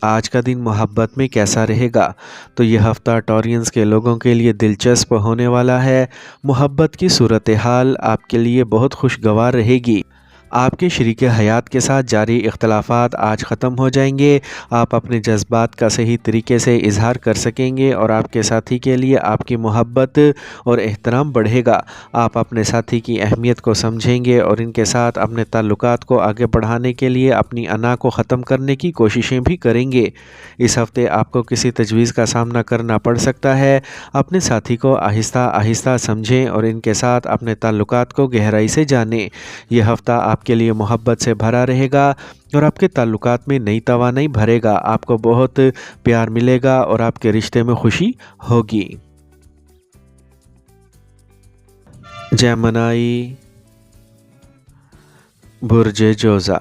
آج کا دن محبت میں کیسا رہے گا؟ تو یہ ہفتہ ٹورینس کے لوگوں کے لیے دلچسپ ہونے والا ہے۔ محبت کی صورتحال آپ کے لیے بہت خوشگوار رہے گی۔ آپ کے شریک حیات کے ساتھ جاری اختلافات آج ختم ہو جائیں گے۔ آپ اپنے جذبات کا صحیح طریقے سے اظہار کر سکیں گے اور آپ کے ساتھی کے لیے آپ کی محبت اور احترام بڑھے گا۔ آپ اپنے ساتھی کی اہمیت کو سمجھیں گے اور ان کے ساتھ اپنے تعلقات کو آگے بڑھانے کے لیے اپنی انا کو ختم کرنے کی کوششیں بھی کریں گے۔ اس ہفتے آپ کو کسی تجویز کا سامنا کرنا پڑ سکتا ہے۔ اپنے ساتھی کو آہستہ آہستہ سمجھیں اور ان کے ساتھ اپنے تعلقات کو گہرائی سے جانیں۔ یہ ہفتہ آپ کے لیے محبت سے بھرا رہے گا اور آپ کے تعلقات میں نئی توانائی بھرے گا۔ آپ کو بہت پیار ملے گا اور آپ کے رشتے میں خوشی ہوگی۔ جیمنائی، برج جوزا۔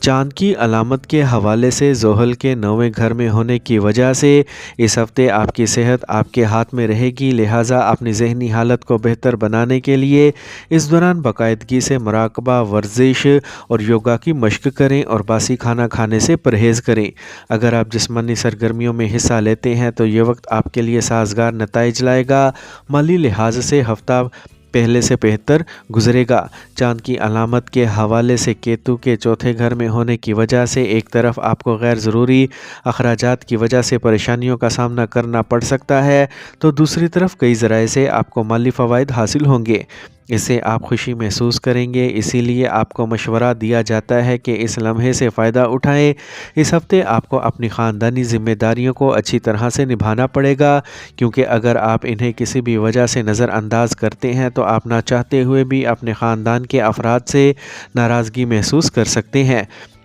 چاند کی علامت کے حوالے سے زحل کے 9ویں گھر میں ہونے کی وجہ سے اس ہفتے آپ کی صحت آپ کے ہاتھ میں رہے گی، لہٰذا اپنی ذہنی حالت کو بہتر بنانے کے لیے اس دوران باقاعدگی سے مراقبہ، ورزش اور یوگا کی مشق کریں اور باسی کھانا کھانے سے پرہیز کریں۔ اگر آپ جسمانی سرگرمیوں میں حصہ لیتے ہیں تو یہ وقت آپ کے لیے سازگار نتائج لائے گا۔ مالی لحاظ سے ہفتہ پہلے سے بہتر گزرے گا۔ چاند کی علامت کے حوالے سے کیتو کے 4تھے گھر میں ہونے کی وجہ سے ایک طرف آپ کو غیر ضروری اخراجات کی وجہ سے پریشانیوں کا سامنا کرنا پڑ سکتا ہے، تو دوسری طرف کئی ذرائع سے آپ کو مالی فوائد حاصل ہوں گے۔ اس سے آپ خوشی محسوس کریں گے، اسی لیے آپ کو مشورہ دیا جاتا ہے کہ اس لمحے سے فائدہ اٹھائیں۔ اس ہفتے آپ کو اپنی خاندانی ذمہ داریوں کو اچھی طرح سے نبھانا پڑے گا، کیونکہ اگر آپ انہیں کسی بھی وجہ سے نظر انداز کرتے ہیں تو آپ نہ چاہتے ہوئے بھی اپنے خاندان کے افراد سے ناراضگی محسوس کر سکتے ہیں۔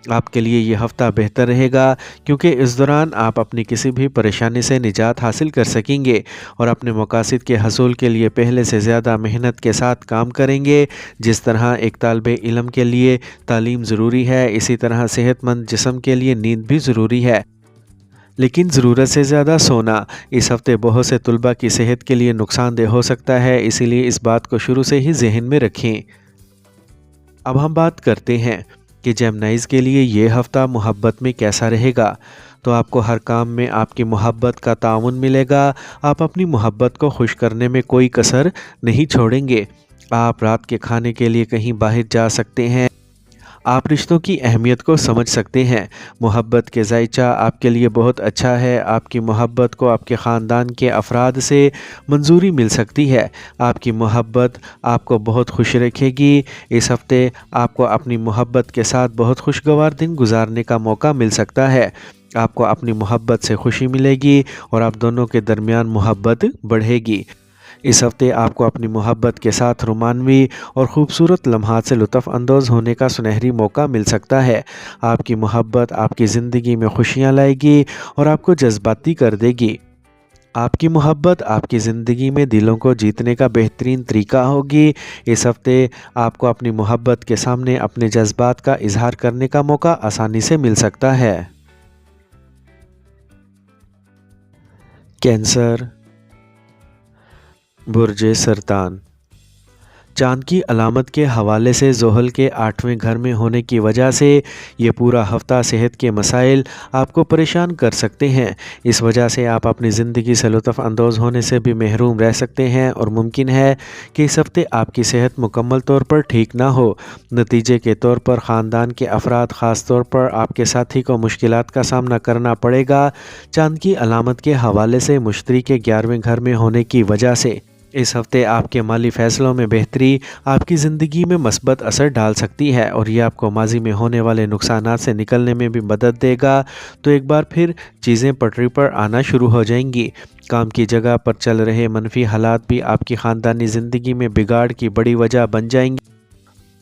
آپ کے لیے یہ ہفتہ بہتر رہے گا کیونکہ اس دوران آپ اپنی کسی بھی پریشانی سے نجات حاصل کر سکیں گے اور اپنے مقاصد کے حصول کے لیے پہلے سے زیادہ محنت کے ساتھ کام کریں گے۔ جس طرح ایک طالب علم کے لیے تعلیم ضروری ہے، اسی طرح صحت مند جسم کے لیے نیند بھی ضروری ہے۔ لیکن ضرورت سے زیادہ سونا اس ہفتے بہت سے طلباء کی صحت کے لیے نقصان دہ ہو سکتا ہے، اسی لیے اس بات کو شروع سے ہی ذہن میں رکھیں۔ اب ہم بات کرتے ہیں کہ جیمنائز کے لیے یہ ہفتہ محبت میں کیسا رہے گا۔ تو آپ کو ہر کام میں آپ کی محبت کا تعاون ملے گا۔ آپ اپنی محبت کو خوش کرنے میں کوئی کسر نہیں چھوڑیں گے۔ آپ رات کے کھانے کے لیے کہیں باہر جا سکتے ہیں۔ آپ رشتوں کی اہمیت کو سمجھ سکتے ہیں۔ محبت کے ذائچہ آپ کے لیے بہت اچھا ہے۔ آپ کی محبت کو آپ کے خاندان کے افراد سے منظوری مل سکتی ہے۔ آپ کی محبت آپ کو بہت خوش رکھے گی۔ اس ہفتے آپ کو اپنی محبت کے ساتھ بہت خوشگوار دن گزارنے کا موقع مل سکتا ہے۔ آپ کو اپنی محبت سے خوشی ملے گی اور آپ دونوں کے درمیان محبت بڑھے گی۔ اس ہفتے آپ کو اپنی محبت کے ساتھ رومانوی اور خوبصورت لمحات سے لطف اندوز ہونے کا سنہری موقع مل سکتا ہے۔ آپ کی محبت آپ کی زندگی میں خوشیاں لائے گی اور آپ کو جذباتی کر دے گی۔ آپ کی محبت آپ کی زندگی میں دلوں کو جیتنے کا بہترین طریقہ ہوگی۔ اس ہفتے آپ کو اپنی محبت کے سامنے اپنے جذبات کا اظہار کرنے کا موقع آسانی سے مل سکتا ہے۔ کینسر، برج سرطان۔ چاند کی علامت کے حوالے سے زحل کے 8ویں گھر میں ہونے کی وجہ سے یہ پورا ہفتہ صحت کے مسائل آپ کو پریشان کر سکتے ہیں۔ اس وجہ سے آپ اپنی زندگی سے لطف اندوز ہونے سے بھی محروم رہ سکتے ہیں اور ممکن ہے کہ اس ہفتے آپ کی صحت مکمل طور پر ٹھیک نہ ہو۔ نتیجے کے طور پر خاندان کے افراد، خاص طور پر آپ کے ساتھی کو مشکلات کا سامنا کرنا پڑے گا۔ چاند کی علامت کے حوالے سے مشتری کے 11ویں گھر میں ہونے کی وجہ سے اس ہفتے آپ کے مالی فیصلوں میں بہتری آپ کی زندگی میں مثبت اثر ڈال سکتی ہے اور یہ آپ کو ماضی میں ہونے والے نقصانات سے نکلنے میں بھی مدد دے گا۔ تو ایک بار پھر چیزیں پٹری پر آنا شروع ہو جائیں گی۔ کام کی جگہ پر چل رہے منفی حالات بھی آپ کی خاندانی زندگی میں بگاڑ کی بڑی وجہ بن جائیں گی۔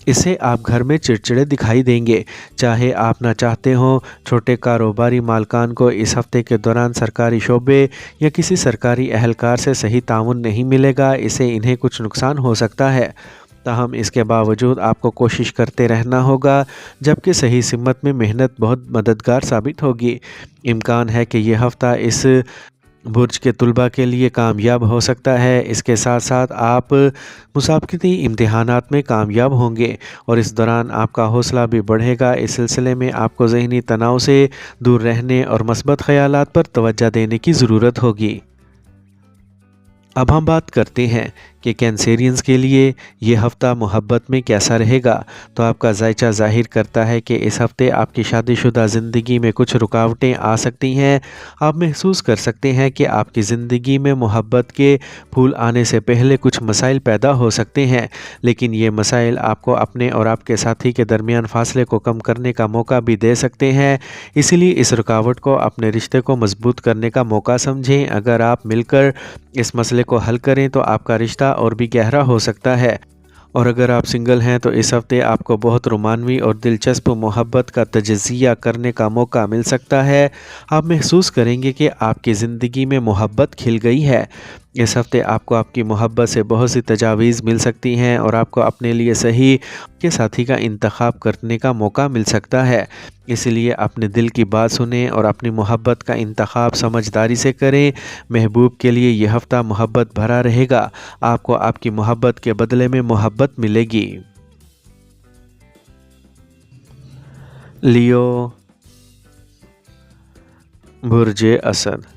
اس سے آپ گھر میں چڑچڑے دکھائی دیں گے۔ چاہے آپ نہ چاہتے ہوں، چھوٹے کاروباری مالکان کو اس ہفتے کے دوران سرکاری شعبے یا کسی سرکاری اہلکار سے صحیح تعاون نہیں ملے گا، اس سے انہیں کچھ نقصان ہو سکتا ہے۔ تاہم اس کے باوجود آپ کو کوشش کرتے رہنا ہوگا، جبکہ صحیح سمت میں محنت بہت مددگار ثابت ہوگی۔ امکان ہے کہ یہ ہفتہ اس برج کے طلباء کے لیے کامیاب ہو سکتا ہے۔ اس کے ساتھ ساتھ آپ مسابقتی امتحانات میں کامیاب ہوں گے اور اس دوران آپ کا حوصلہ بھی بڑھے گا۔ اس سلسلے میں آپ کو ذہنی تناؤ سے دور رہنے اور مثبت خیالات پر توجہ دینے کی ضرورت ہوگی۔ اب ہم بات کرتے ہیں کہ کینسیرینز کے لیے یہ ہفتہ محبت میں کیسا رہے گا۔ تو آپ کا ذائچہ ظاہر کرتا ہے کہ اس ہفتے آپ کی شادی شدہ زندگی میں کچھ رکاوٹیں آ سکتی ہیں۔ آپ محسوس کر سکتے ہیں کہ آپ کی زندگی میں محبت کے پھول آنے سے پہلے کچھ مسائل پیدا ہو سکتے ہیں، لیکن یہ مسائل آپ کو اپنے اور آپ کے ساتھی کے درمیان فاصلے کو کم کرنے کا موقع بھی دے سکتے ہیں۔ اسی لیے اس رکاوٹ کو اپنے رشتے کو مضبوط کرنے کا موقع سمجھیں۔ اگر آپ مل کر اس مسئلے کو حل کریں تو آپ کا رشتہ اور بھی گہرا ہو سکتا ہے، اور اگر آپ سنگل ہیں تو اس ہفتے آپ کو بہت رومانوی اور دلچسپ محبت کا تجزیہ کرنے کا موقع مل سکتا ہے۔ آپ محسوس کریں گے کہ آپ کی زندگی میں محبت کھل گئی ہے۔ اس ہفتے آپ کو آپ کی محبت سے بہت سی تجاویز مل سکتی ہیں اور آپ کو اپنے لیے صحیح کے ساتھی کا انتخاب کرنے کا موقع مل سکتا ہے۔ اس لیے اپنے دل کی بات سنیں اور اپنی محبت کا انتخاب سمجھداری سے کریں۔ محبوب کے لیے یہ ہفتہ محبت بھرا رہے گا۔ آپ کو آپ کی محبت کے بدلے میں محبت ملے گی۔ لیو، برج اسد۔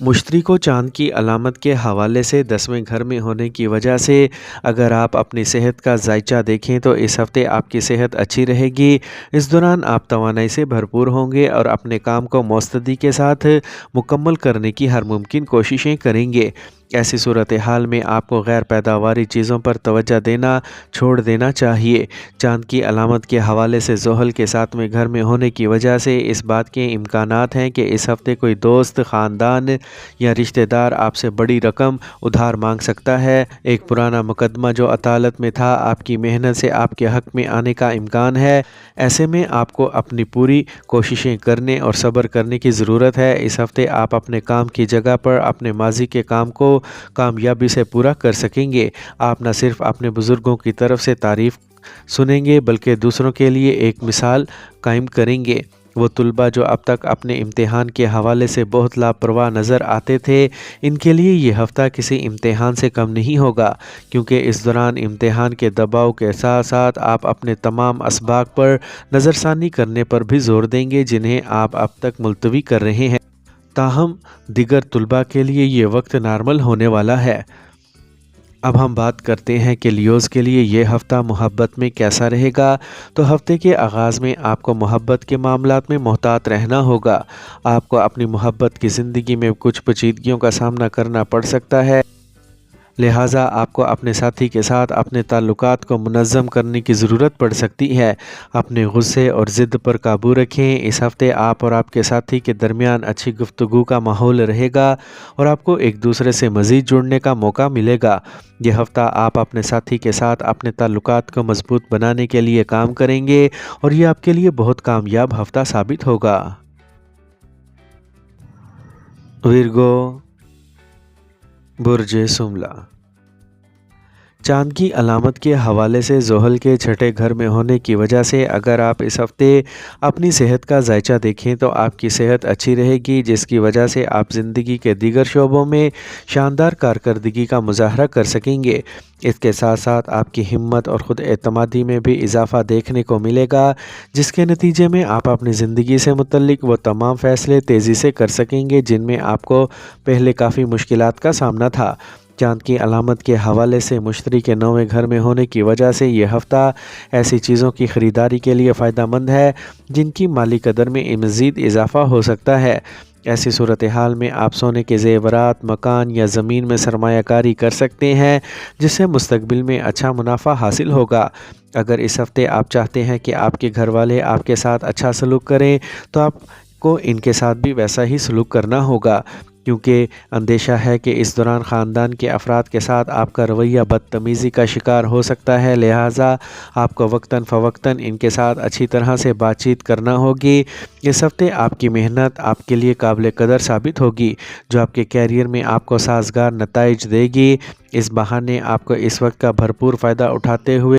مشتری کو چاند کی علامت کے حوالے سے 10ویں گھر میں ہونے کی وجہ سے اگر آپ اپنی صحت کا جائزہ دیکھیں تو اس ہفتے آپ کی صحت اچھی رہے گی۔ اس دوران آپ توانائی سے بھرپور ہوں گے اور اپنے کام کو مستعدی کے ساتھ مکمل کرنے کی ہر ممکن کوششیں کریں گے۔ ایسی صورتحال میں آپ کو غیر پیداواری چیزوں پر توجہ دینا چھوڑ دینا چاہیے۔ چاند کی علامت کے حوالے سے زحل کے 7ویں گھر میں ہونے کی وجہ سے اس بات کے امکانات ہیں کہ اس ہفتے کوئی دوست، خاندان یا رشتہ دار آپ سے بڑی رقم ادھار مانگ سکتا ہے۔ ایک پرانا مقدمہ جو عدالت میں تھا آپ کی محنت سے آپ کے حق میں آنے کا امکان ہے۔ ایسے میں آپ کو اپنی پوری کوششیں کرنے اور صبر کرنے کی ضرورت ہے۔ اس ہفتے آپ اپنے کام کی جگہ پر اپنے ماضی کے کام کو کامیابی سے پورا کر سکیں گے۔ آپ نہ صرف اپنے بزرگوں کی طرف سے تعریف سنیں گے بلکہ دوسروں کے لیے ایک مثال قائم کریں گے۔ وہ طلباء جو اب تک اپنے امتحان کے حوالے سے بہت لاپرواہ نظر آتے تھے، ان کے لیے یہ ہفتہ کسی امتحان سے کم نہیں ہوگا، کیونکہ اس دوران امتحان کے دباؤ کے ساتھ ساتھ آپ اپنے تمام اسباق پر نظر ثانی کرنے پر بھی زور دیں گے جنہیں آپ اب تک ملتوی کر رہے ہیں۔ تاہم دیگر طلباء کے لیے یہ وقت نارمل ہونے والا ہے۔ اب ہم بات کرتے ہیں کہ لیوز کے لیے یہ ہفتہ محبت میں کیسا رہے گا۔ تو ہفتے کے آغاز میں آپ کو محبت کے معاملات میں محتاط رہنا ہوگا۔ آپ کو اپنی محبت کی زندگی میں کچھ پیچیدگیوں کا سامنا کرنا پڑ سکتا ہے، لہٰذا آپ کو اپنے ساتھی کے ساتھ اپنے تعلقات کو منظم کرنے کی ضرورت پڑ سکتی ہے۔ اپنے غصے اور ضد پر قابو رکھیں۔ اس ہفتے آپ اور آپ کے ساتھی کے درمیان اچھی گفتگو کا ماحول رہے گا اور آپ کو ایک دوسرے سے مزید جڑنے کا موقع ملے گا۔ یہ ہفتہ آپ اپنے ساتھی کے ساتھ اپنے تعلقات کو مضبوط بنانے کے لیے کام کریں گے اور یہ آپ کے لیے بہت کامیاب ہفتہ ثابت ہوگا۔ ورگو، برج سملا۔ چاند کی علامت کے حوالے سے زحل کے 6 گھر میں ہونے کی وجہ سے اگر آپ اس ہفتے اپنی صحت کا جائزہ دیکھیں تو آپ کی صحت اچھی رہے گی، جس کی وجہ سے آپ زندگی کے دیگر شعبوں میں شاندار کارکردگی کا مظاہرہ کر سکیں گے۔ اس کے ساتھ ساتھ آپ کی ہمت اور خود اعتمادی میں بھی اضافہ دیکھنے کو ملے گا، جس کے نتیجے میں آپ اپنی زندگی سے متعلق وہ تمام فیصلے تیزی سے کر سکیں گے جن میں آپ کو پہلے کافی مشکلات کا سامنا تھا۔ چاند کی علامت کے حوالے سے مشتری کے 9ویں گھر میں ہونے کی وجہ سے یہ ہفتہ ایسی چیزوں کی خریداری کے لیے فائدہ مند ہے جن کی مالی قدر میں مزید اضافہ ہو سکتا ہے۔ ایسی صورتحال میں آپ سونے کے زیورات، مکان یا زمین میں سرمایہ کاری کر سکتے ہیں جس سے مستقبل میں اچھا منافع حاصل ہوگا۔ اگر اس ہفتے آپ چاہتے ہیں کہ آپ کے گھر والے آپ کے ساتھ اچھا سلوک کریں تو آپ کو ان کے ساتھ بھی ویسا ہی سلوک کرنا ہوگا، کیونکہ اندیشہ ہے کہ اس دوران خاندان کے افراد کے ساتھ آپ کا رویہ بدتمیزی کا شکار ہو سکتا ہے، لہٰذا آپ کو وقتاً فوقتاً ان کے ساتھ اچھی طرح سے بات چیت کرنا ہوگی۔ اس ہفتے آپ کی محنت آپ کے لیے قابل قدر ثابت ہوگی جو آپ کے کیریئر میں آپ کو سازگار نتائج دے گی۔ اس بہانے آپ کو اس وقت کا بھرپور فائدہ اٹھاتے ہوئے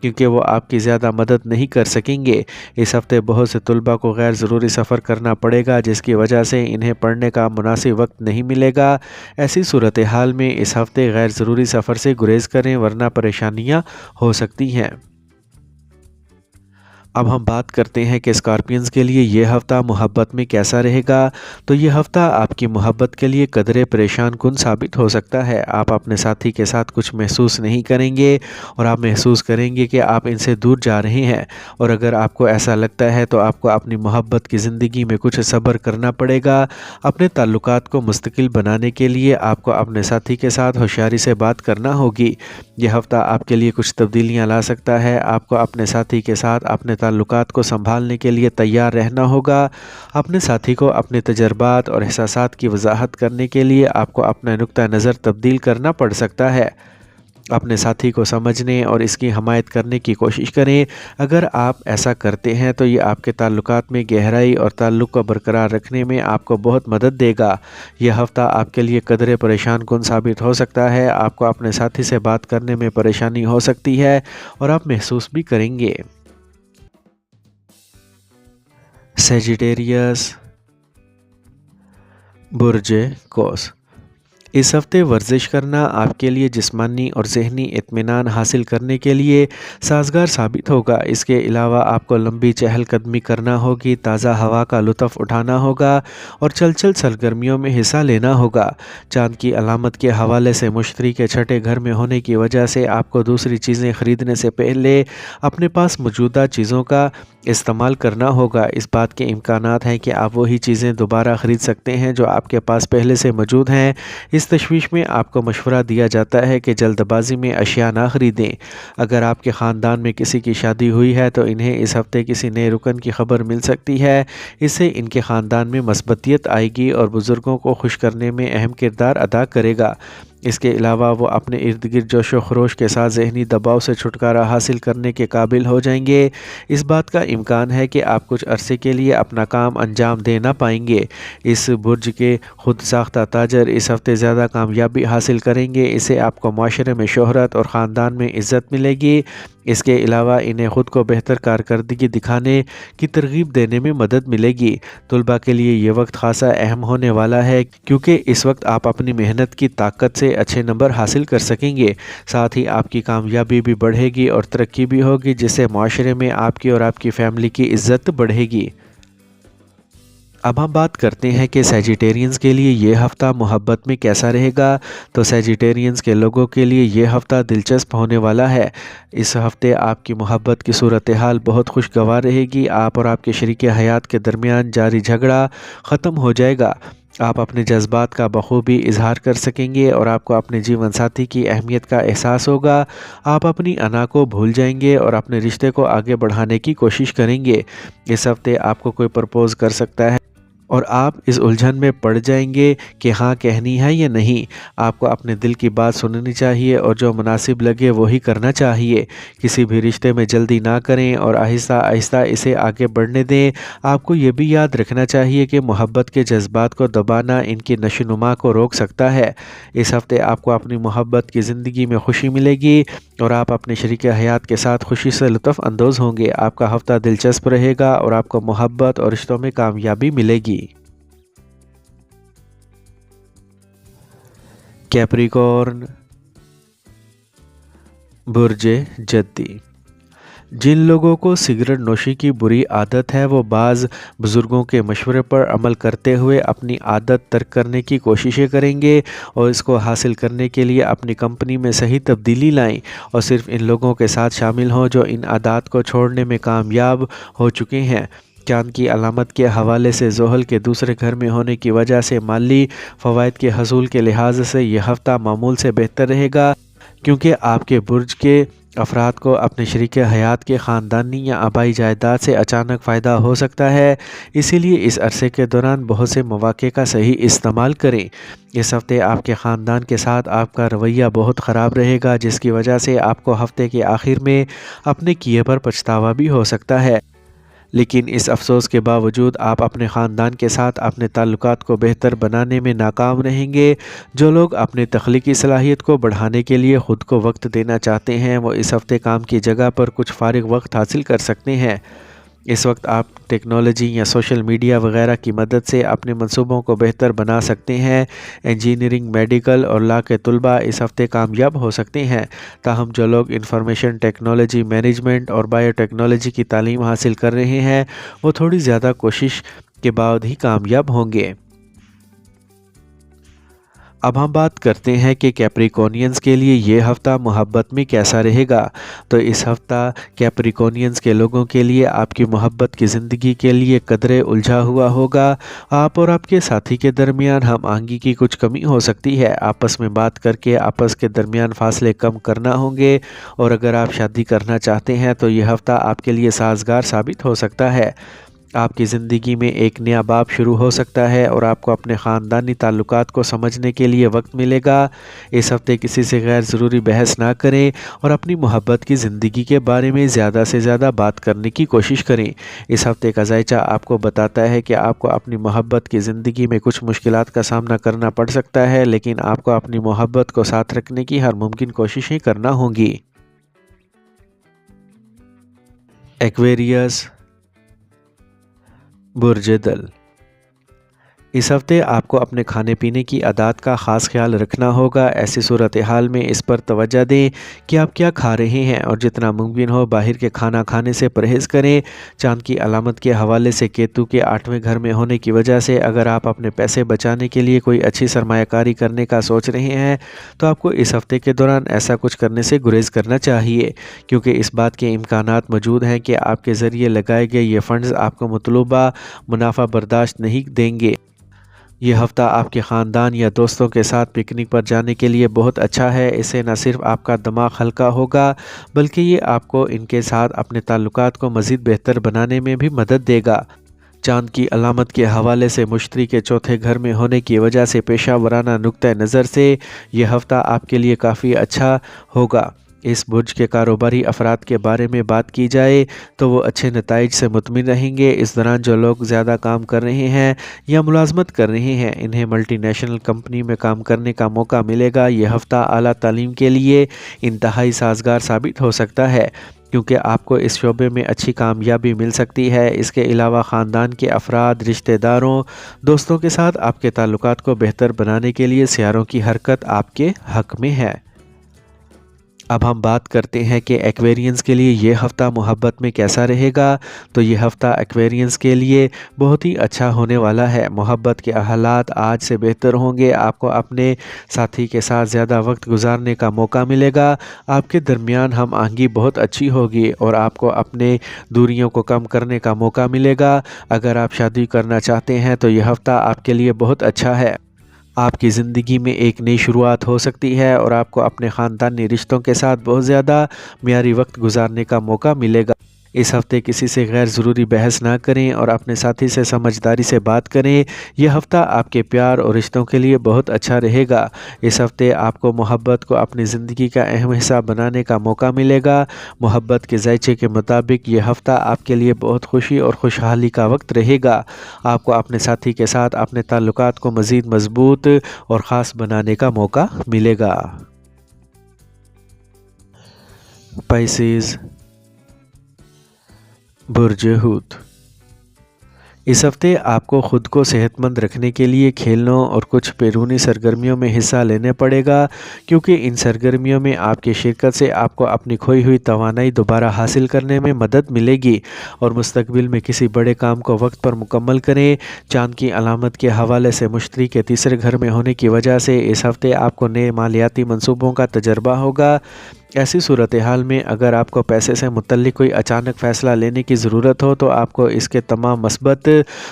کیونکہ وہ آپ کی زیادہ مدد نہیں کر سکیں گے۔ اس ہفتے بہت سے طلباء کو غیر ضروری سفر کرنا پڑے گا، جس کی وجہ سے انہیں پڑھنے کا مناسب وقت نہیں ملے گا۔ ایسی صورتحال میں اس ہفتے غیر ضروری سفر سے گریز کریں، ورنہ پریشانیاں ہو سکتی ہیں۔ اب ہم بات کرتے ہیں کہ اسکارپینز کے لیے یہ ہفتہ محبت میں کیسا رہے گا۔ تو یہ ہفتہ آپ کی محبت کے لیے قدرے پریشان کن ثابت ہو سکتا ہے۔ آپ اپنے ساتھی کے ساتھ کچھ محسوس نہیں کریں گے اور آپ محسوس کریں گے کہ آپ ان سے دور جا رہے ہیں، اور اگر آپ کو ایسا لگتا ہے تو آپ کو اپنی محبت کی زندگی میں کچھ صبر کرنا پڑے گا۔ اپنے تعلقات کو مستقل بنانے کے لیے آپ کو اپنے ساتھی کے ساتھ ہوشیاری سے بات کرنا ہوگی۔ یہ ہفتہ آپ کے لیے کچھ تبدیلیاں لا سکتا ہے۔ آپ کو اپنے ساتھی کے ساتھ اپنے تعلقات کو سنبھالنے کے لیے تیار رہنا ہوگا۔ اپنے ساتھی کو اپنے تجربات اور احساسات کی وضاحت کرنے کے لیے آپ کو اپنا نقطہ نظر تبدیل کرنا پڑ سکتا ہے۔ اپنے ساتھی کو سمجھنے اور اس کی حمایت کرنے کی کوشش کریں۔ اگر آپ ایسا کرتے ہیں تو یہ آپ کے تعلقات میں گہرائی اور تعلق کو برقرار رکھنے میں آپ کو بہت مدد دے گا۔ یہ ہفتہ آپ کے لیے قدرے پریشان کن ثابت ہو سکتا ہے۔ آپ کو اپنے ساتھی سے بات کرنے میں پریشانی ہو سکتی ہے اور آپ محسوس بھی کریں گے۔ سیجیٹیریس، برج قوس۔ اس ہفتے ورزش کرنا آپ کے لیے جسمانی اور ذہنی اطمینان حاصل کرنے کے لیے سازگار ثابت ہوگا۔ اس کے علاوہ آپ کو لمبی چہل قدمی کرنا ہوگی، تازہ ہوا کا لطف اٹھانا ہوگا اور چل سرگرمیوں میں حصہ لینا ہوگا۔ چاند کی علامت کے حوالے سے مشتری کے چھٹے گھر میں ہونے کی وجہ سے آپ کو دوسری چیزیں خریدنے سے پہلے اپنے پاس موجودہ چیزوں کا استعمال کرنا ہوگا۔ اس بات کے امکانات ہیں کہ آپ وہی چیزیں دوبارہ خرید سکتے ہیں جو آپ کے پاس پہلے سے موجود ہیں۔ اس تشویش میں آپ کو مشورہ دیا جاتا ہے کہ جلد بازی میں اشیاء نہ خریدیں۔ اگر آپ کے خاندان میں کسی کی شادی ہوئی ہے تو انہیں اس ہفتے کسی نئے رکن کی خبر مل سکتی ہے۔ اس سے ان کے خاندان میں مثبتیت آئے گی اور بزرگوں کو خوش کرنے میں اہم کردار ادا کرے گا۔ اس کے علاوہ وہ اپنے ارد گرد جوش و خروش کے ساتھ ذہنی دباؤ سے چھٹکارا حاصل کرنے کے قابل ہو جائیں گے۔ اس بات کا امکان ہے کہ آپ کچھ عرصے کے لیے اپنا کام انجام دے نہ پائیں گے۔ اس برج کے خود ساختہ تاجر اس ہفتے زیادہ کامیابی حاصل کریں گے۔ اسے آپ کو معاشرے میں شہرت اور خاندان میں عزت ملے گی۔ اس کے علاوہ انہیں خود کو بہتر کارکردگی دکھانے کی ترغیب دینے میں مدد ملے گی۔ طلباء کے لیے یہ وقت خاصا اہم ہونے والا ہے، کیونکہ اس وقت آپ اپنی محنت کی طاقت سے اچھے نمبر حاصل کر سکیں گے۔ ساتھ ہی آپ کی کامیابی بھی بڑھے گی اور ترقی بھی ہوگی، جس سے معاشرے میں آپ کی اور آپ کی فیملی کی عزت بڑھے گی۔ اب ہم بات کرتے ہیں کہ سیجیٹیرینز کے لیے یہ ہفتہ محبت میں کیسا رہے گا۔ تو سیجیٹیرینز کے لوگوں کے لیے یہ ہفتہ دلچسپ ہونے والا ہے۔ اس ہفتے آپ کی محبت کی صورتحال بہت خوشگوار رہے گی۔ آپ اور آپ کے شریک حیات کے درمیان جاری جھگڑا ختم ہو جائے گا۔ آپ اپنے جذبات کا بخوبی اظہار کر سکیں گے اور آپ کو اپنے جیون ساتھی کی اہمیت کا احساس ہوگا۔ آپ اپنی انا کو بھول جائیں گے اور اپنے رشتے کو آگے بڑھانے کی کوشش کریں گے۔ اس ہفتے آپ کو کوئی پرپوز کر سکتا ہے اور آپ اس الجھن میں پڑ جائیں گے کہ ہاں کہنی ہے یا نہیں۔ آپ کو اپنے دل کی بات سننی چاہیے اور جو مناسب لگے وہی کرنا چاہیے۔ کسی بھی رشتے میں جلدی نہ کریں اور آہستہ آہستہ اسے آگے بڑھنے دیں۔ آپ کو یہ بھی یاد رکھنا چاہیے کہ محبت کے جذبات کو دبانا ان کی نشوونما کو روک سکتا ہے۔ اس ہفتے آپ کو اپنی محبت کی زندگی میں خوشی ملے گی اور آپ اپنے شریک حیات کے ساتھ خوشی سے لطف اندوز ہوں گے۔ آپ کا ہفتہ دلچسپ رہے گا اور آپ کو محبت اور رشتوں میں کامیابی ملے گی۔ کیپریکارن، برج جدی۔ جن لوگوں کو سگریٹ نوشی کی بری عادت ہے وہ بعض بزرگوں کے مشورے پر عمل کرتے ہوئے اپنی عادت ترک کرنے کی کوششیں کریں گے اور اس کو حاصل کرنے کے لیے اپنی کمپنی میں صحیح تبدیلی لائیں اور صرف ان لوگوں کے ساتھ شامل ہوں جو ان عادات کو چھوڑنے میں کامیاب ہو چکے ہیں۔ چاند کی علامت کے حوالے سے زحل کے دوسرے گھر میں ہونے کی وجہ سے مالی فوائد کے حصول کے لحاظ سے یہ ہفتہ معمول سے بہتر رہے گا، کیونکہ آپ کے برج کے افراد کو اپنے شریک حیات کے خاندانی یا آبائی جائیداد سے اچانک فائدہ ہو سکتا ہے۔ اسی لیے اس عرصے کے دوران بہت سے مواقع کا صحیح استعمال کریں۔ اس ہفتے آپ کے خاندان کے ساتھ آپ کا رویہ بہت خراب رہے گا، جس کی وجہ سے آپ کو ہفتے کے آخر میں اپنے کیے پر پچھتاوا بھی ہو سکتا ہے۔ لیکن اس افسوس کے باوجود آپ اپنے خاندان کے ساتھ اپنے تعلقات کو بہتر بنانے میں ناکام رہیں گے۔ جو لوگ اپنی تخلیقی صلاحیت کو بڑھانے کے لیے خود کو وقت دینا چاہتے ہیں وہ اس ہفتے کام کی جگہ پر کچھ فارغ وقت حاصل کر سکتے ہیں۔ اس وقت آپ ٹیکنالوجی یا سوشل میڈیا وغیرہ کی مدد سے اپنے منصوبوں کو بہتر بنا سکتے ہیں۔ انجینئرنگ، میڈیکل اور لا کے طلباء اس ہفتے کامیاب ہو سکتے ہیں۔ تاہم جو لوگ انفارمیشن ٹیکنالوجی، مینجمنٹ اور بائیو ٹیکنالوجی کی تعلیم حاصل کر رہے ہیں وہ تھوڑی زیادہ کوشش کے بعد ہی کامیاب ہوں گے۔ اب ہم بات کرتے ہیں کہ کیپریکونینز کے لیے یہ ہفتہ محبت میں کیسا رہے گا۔ تو اس ہفتہ کیپریکونینز کے لوگوں کے لیے آپ کی محبت کی زندگی کے لیے قدرے الجھا ہوا ہوگا۔ آپ اور آپ کے ساتھی کے درمیان ہم آہنگی کی کچھ کمی ہو سکتی ہے۔ آپس میں بات کر کے آپس کے درمیان فاصلے کم کرنا ہوں گے، اور اگر آپ شادی کرنا چاہتے ہیں تو یہ ہفتہ آپ کے لیے سازگار ثابت ہو سکتا ہے۔ آپ کی زندگی میں ایک نیا باب شروع ہو سکتا ہے اور آپ کو اپنے خاندانی تعلقات کو سمجھنے کے لیے وقت ملے گا۔ اس ہفتے کسی سے غیر ضروری بحث نہ کریں اور اپنی محبت کی زندگی کے بارے میں زیادہ سے زیادہ بات کرنے کی کوشش کریں۔ اس ہفتے کا ذائچہ آپ کو بتاتا ہے کہ آپ کو اپنی محبت کی زندگی میں کچھ مشکلات کا سامنا کرنا پڑ سکتا ہے، لیکن آپ کو اپنی محبت کو ساتھ رکھنے کی ہر ممکن کوششیں کرنا ہوں گی۔ ایکویریس، برج دل، اس ہفتے آپ کو اپنے کھانے پینے کی عادات کا خاص خیال رکھنا ہوگا۔ ایسی صورتحال میں اس پر توجہ دیں کہ آپ کیا کھا رہے ہیں اور جتنا ممکن ہو باہر کے کھانا کھانے سے پرہیز کریں۔ چاند کی علامت کے حوالے سے کیتو کے 8ویں گھر میں ہونے کی وجہ سے اگر آپ اپنے پیسے بچانے کے لیے کوئی اچھی سرمایہ کاری کرنے کا سوچ رہے ہیں تو آپ کو اس ہفتے کے دوران ایسا کچھ کرنے سے گریز کرنا چاہیے، کیونکہ اس بات کے امکانات موجود ہیں کہ آپ کے ذریعے لگائے گئے یہ فنڈز آپ کو مطلوبہ منافع برداشت نہیں دیں گے۔ یہ ہفتہ آپ کے خاندان یا دوستوں کے ساتھ پکنک پر جانے کے لیے بہت اچھا ہے۔ اس سے نہ صرف آپ کا دماغ ہلکا ہوگا بلکہ یہ آپ کو ان کے ساتھ اپنے تعلقات کو مزید بہتر بنانے میں بھی مدد دے گا۔ چاند کی علامت کے حوالے سے مشتری کے 4تھے گھر میں ہونے کی وجہ سے پیشہ ورانہ نقطہ نظر سے یہ ہفتہ آپ کے لیے کافی اچھا ہوگا۔ اس برج کے کاروباری افراد کے بارے میں بات کی جائے تو وہ اچھے نتائج سے مطمئن رہیں گے۔ اس دوران جو لوگ زیادہ کام کر رہے ہیں یا ملازمت کر رہے ہیں انہیں ملٹی نیشنل کمپنی میں کام کرنے کا موقع ملے گا۔ یہ ہفتہ اعلیٰ تعلیم کے لیے انتہائی سازگار ثابت ہو سکتا ہے، کیونکہ آپ کو اس شعبے میں اچھی کامیابی مل سکتی ہے۔ اس کے علاوہ خاندان کے افراد، رشتہ داروں، دوستوں کے ساتھ آپ کے تعلقات کو بہتر بنانے کے لیے سیاروں کی حرکت آپ کے حق میں ہے۔ اب ہم بات کرتے ہیں کہ ایکویرینز کے لیے یہ ہفتہ محبت میں کیسا رہے گا۔ تو یہ ہفتہ ایکویرینز کے لیے بہت ہی اچھا ہونے والا ہے۔ محبت کے حالات آج سے بہتر ہوں گے۔ آپ کو اپنے ساتھی کے ساتھ زیادہ وقت گزارنے کا موقع ملے گا۔ آپ کے درمیان ہم آہنگی بہت اچھی ہوگی اور آپ کو اپنے دوریوں کو کم کرنے کا موقع ملے گا۔ اگر آپ شادی کرنا چاہتے ہیں تو یہ ہفتہ آپ کے لیے بہت اچھا ہے۔ آپ کی زندگی میں ایک نئی شروعات ہو سکتی ہے اور آپ کو اپنے خاندانی رشتوں کے ساتھ بہت زیادہ معیاری وقت گزارنے کا موقع ملے گا۔ اس ہفتے کسی سے غیر ضروری بحث نہ کریں اور اپنے ساتھی سے سمجھداری سے بات کریں۔ یہ ہفتہ آپ کے پیار اور رشتوں کے لیے بہت اچھا رہے گا۔ اس ہفتے آپ کو محبت کو اپنی زندگی کا اہم حصہ بنانے کا موقع ملے گا۔ محبت کے ذائچے کے مطابق یہ ہفتہ آپ کے لیے بہت خوشی اور خوشحالی کا وقت رہے گا۔ آپ کو اپنے ساتھی کے ساتھ اپنے تعلقات کو مزید مضبوط اور خاص بنانے کا موقع ملے گا۔ پائسیز، برج حوت، اس ہفتے آپ کو خود کو صحت مند رکھنے کے لیے کھیلوں اور کچھ بیرونی سرگرمیوں میں حصہ لینے پڑے گا، کیونکہ ان سرگرمیوں میں آپ کی شرکت سے آپ کو اپنی کھوئی ہوئی توانائی دوبارہ حاصل کرنے میں مدد ملے گی اور مستقبل میں کسی بڑے کام کو وقت پر مکمل کریں۔ چاند کی علامت کے حوالے سے مشتری کے 3 گھر میں ہونے کی وجہ سے اس ہفتے آپ کو نئے مالیاتی منصوبوں کا تجربہ ہوگا۔ ایسی صورتحال میں اگر آپ کو پیسے سے متعلق کوئی اچانک فیصلہ لینے کی ضرورت ہو تو آپ کو اس کے تمام مثبت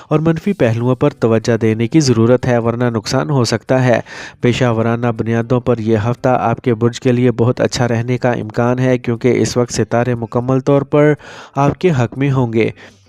اور منفی پہلوؤں پر توجہ دینے کی ضرورت ہے، ورنہ نقصان ہو سکتا ہے۔ پیشہ ورانہ بنیادوں پر یہ ہفتہ آپ کے برج کے لیے بہت اچھا رہنے کا امکان ہے، کیونکہ اس وقت ستارے مکمل طور پر آپ کے حق میں ہوں گے۔